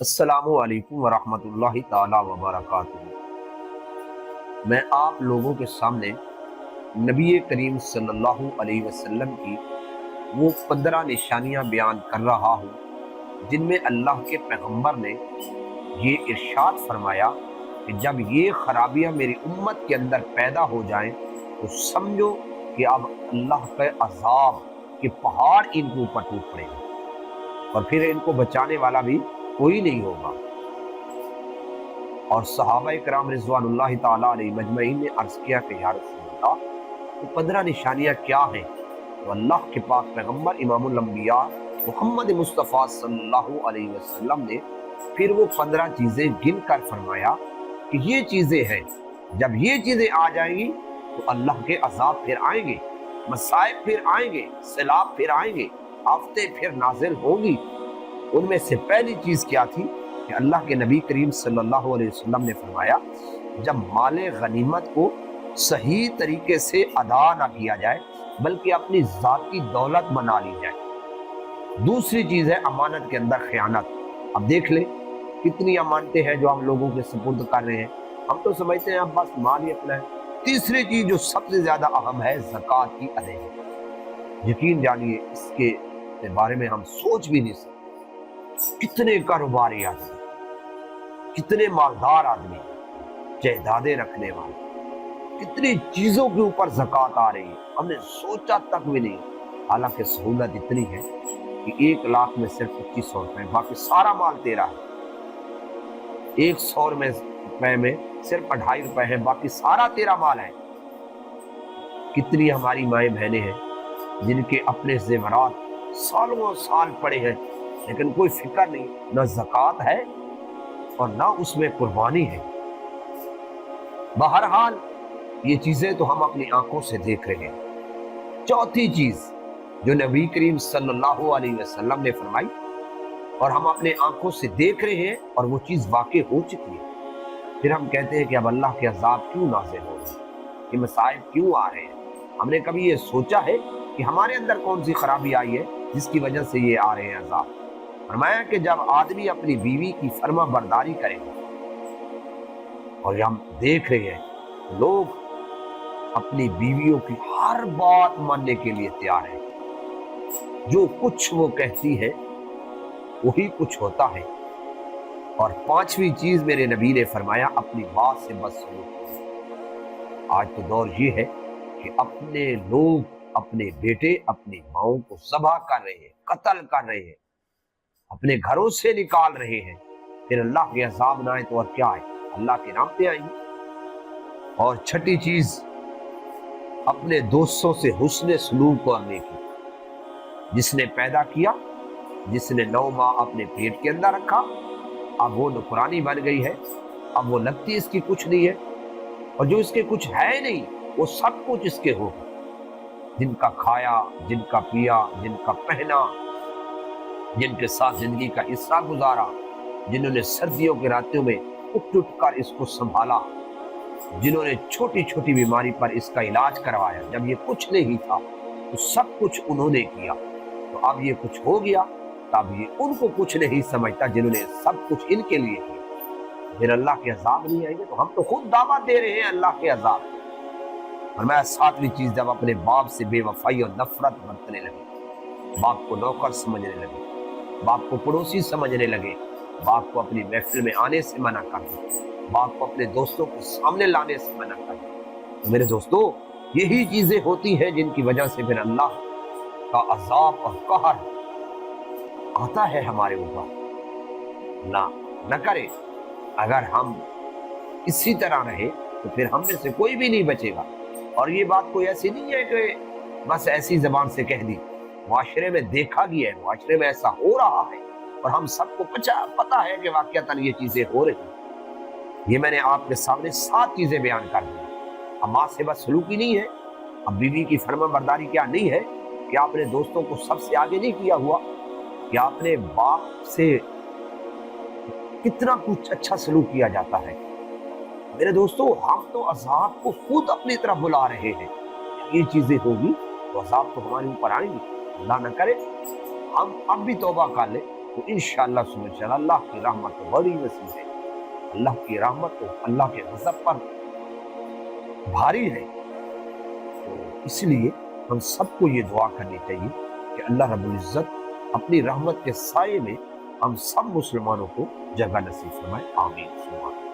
अस्सलामु अलैकुम वरहमतुल्लाहि ताला वबरकातुहू। मैं आप लोगों के सामने नबी करीम सल्लल्लाहु अलैहि वसल्लम की वो 15 निशानियां बयान कर रहा हूँ जिनमें अल्लाह के पैगंबर ने ये इरशाद फरमाया कि जब ये खराबियां मेरी उम्मत के अंदर पैदा हो जाएं तो समझो कि अब अल्लाह के अजाब के पहाड़ इनके ऊपर टूट पड़ेंगे और फिर इनको बचाने वाला भी कोई नहीं होगा। और सहाबा किराम रिज़वानुल्लाहि ताला अलैहि मजमईन ने अर्ज किया कि या रसूलल्लाह, तो 15 निशानियां क्या हैं? तो अल्लाह के पाक पैगंबर इमामुल अंबिया मोहम्मद मुस्तफ़ा सल्लल्लाहु अलैहि वसल्लम ने फिर वो 15 चीजें गिन कर फरमाया कि ये चीजें हैं, जब ये चीजें आ जाएंगी तो अल्लाह के अजाब फिर आएंगे, मसाइब फिर आएंगे, सैलाब फिर आएंगे, आफतें फिर नाजिल होंगी। उनमें से पहली चीज क्या थी कि अल्लाह के नबी करीम सल्लल्लाहु अलैहि वसल्लम ने फरमाया, जब माले गनीमत को सही तरीके से अदा ना किया जाए बल्कि अपनी जाती दौलत बना ली जाए। दूसरी चीज है अमानत के अंदर खयानत। अब देख ले कितनी अमानतें हैं जो हम लोगों के सुपुर्द कर रहे हैं, हम तो समझते हैं अब बस माल ही अपना है। तीसरी चीज जो सबसे ज्यादा अहम है, ज़कात की अदायगी। यकीन जानिए इसके बारे में हम सोच भी नहीं सकते। कितने कारोबारी आदमी, कितने मालदार आदमी, जायदादें रखने वाले, कितनी चीजों के ऊपर ज़कात आ रही है, हमने सोचा तक भी नहीं। हालांकि सहूलत इतनी है कि 1 लाख में सिर्फ 2500 रुपए, बाकी सारा माल तेरा है। 100 रुपए में सिर्फ 2.5 रुपए है, बाकी सारा तेरा माल है। कितनी हमारी माएँ बहनें हैं जिनके अपने जेवरात सालों साल पड़े हैं लेकिन कोई फिक्र नहीं, न ज़कात है और ना उसमें कुर्बानी है। बहरहाल ये चीजें तो हम अपनी आंखों से देख रहे हैं। चौथी चीज जो नबी करीम सल्लल्लाहु अलैहि वसल्लम ने फरमाई और हम अपने आंखों से देख रहे हैं और वो चीज वाकई हो चुकी है, फिर हम कहते हैं कि अब अल्लाह के अजाब क्यों नाज़िल हो रहे हैं, ये मसाइब क्यों आ रहे हैं? हमने कभी ये सोचा है कि हमारे अंदर कौन सी खराबी आई है जिसकी वजह से ये आ रहे हैं अजाब? फरमाया कि जब आदमी अपनी बीवी की फर्मा बरदारी करेगा, और हम देख रहे हैं लोग अपनी बीवियों की हर बात मानने के लिए तैयार है, जो कुछ वो कहती है वही कुछ होता है। और 5वीं चीज मेरे नबी ने फरमाया, अपनी बात से बदसलूक। आज तो दौर ये है कि अपने लोग अपने बेटे अपनी माओं को ज़बह कर रहे हैं, कत्ल कर रहे हैं, अपने घरों से निकाल रहे हैं। फिर अल्लाह के अज़ाब ना आए तो और क्या है, अल्लाह के नाम पे आएंगे। और छठी चीज अपने दोस्तों से हुस्न सलूक करने की। जिसने पैदा किया, जिसने 9 माह अपने पेट के अंदर रखा, अब वो नौकरानी बन गई है, अब वो लगती इसकी कुछ नहीं है, और जो इसके कुछ है नहीं वो सब कुछ इसके होगा। जिनका खाया, जिनका पिया, जिनका पहना, जिनके साथ जिंदगी का हिस्सा गुजारा, जिन्होंने सर्दियों के रातों में उठ उठ कर इसको संभाला, जिन्होंने छोटी छोटी बीमारी पर इसका इलाज करवाया, जब ये कुछ नहीं था तो सब कुछ उन्होंने किया। तो अब ये कुछ हो गया तब ये उनको कुछ नहीं समझता जिन्होंने सब कुछ इनके लिए किया। फिर अल्लाह के अजाब नहीं आएंगे? तो हम तो खुद दावा दे रहे हैं अल्लाह के अजाब। और मैं 7वीं चीज, जब अपने बाप से बेवफाई और नफरत बरतने लगे, बाप को नौकर समझने लगे, बाप को पड़ोसी समझने लगे, बाप को अपनी महफिल में आने से मना कर दिया, बाप को अपने दोस्तों के सामने लाने से मना कर दिया। तो मेरे दोस्तों, यही चीजें होती हैं जिनकी वजह से फिर अल्लाह का अजाब और कहर आता है हमारे ऊपर। ना न करे, अगर हम इसी तरह रहे तो फिर हम में से कोई भी नहीं बचेगा। और ये बात कोई ऐसी नहीं है कि बस ऐसी जबान से कह दी, माशरे में देखा गया है, माशरे में ऐसा हो रहा है और हम सबको पता है कि वाकईतन ये चीजें हो रही। ये मैंने आपके सामने 7 चीजें बयान कर दी। अब माँ से बस सलूकी नहीं है, अब बीवी की फर्मा बरदारी क्या नहीं है कि आपने दोस्तों को सबसे आगे नहीं किया हुआ, कि आपने बाप से कितना कुछ अच्छा सलूक किया जाता है। मेरे दोस्तों, हम तो अजाब को खुद अपनी तरफ बुला रहे हैं। ये चीजें होगी तो अजाब तो हमारे ऊपर आएंगी। अल्लाह न करे हम अब भी तौबा कर ले تو انشاءاللہ سمجھ چلا اللہ کی رحمت تو بڑی وسیع ہے، اللہ کی رحمت تو اللہ کے غضب پر بھاری ہے۔ تو اس لیے ہم سب کو یہ دعا کرنی چاہیے کہ اللہ رب العزت اپنی رحمت کے سائے میں ہم سب مسلمانوں کو جگہ نصیب فرمائے، آمین۔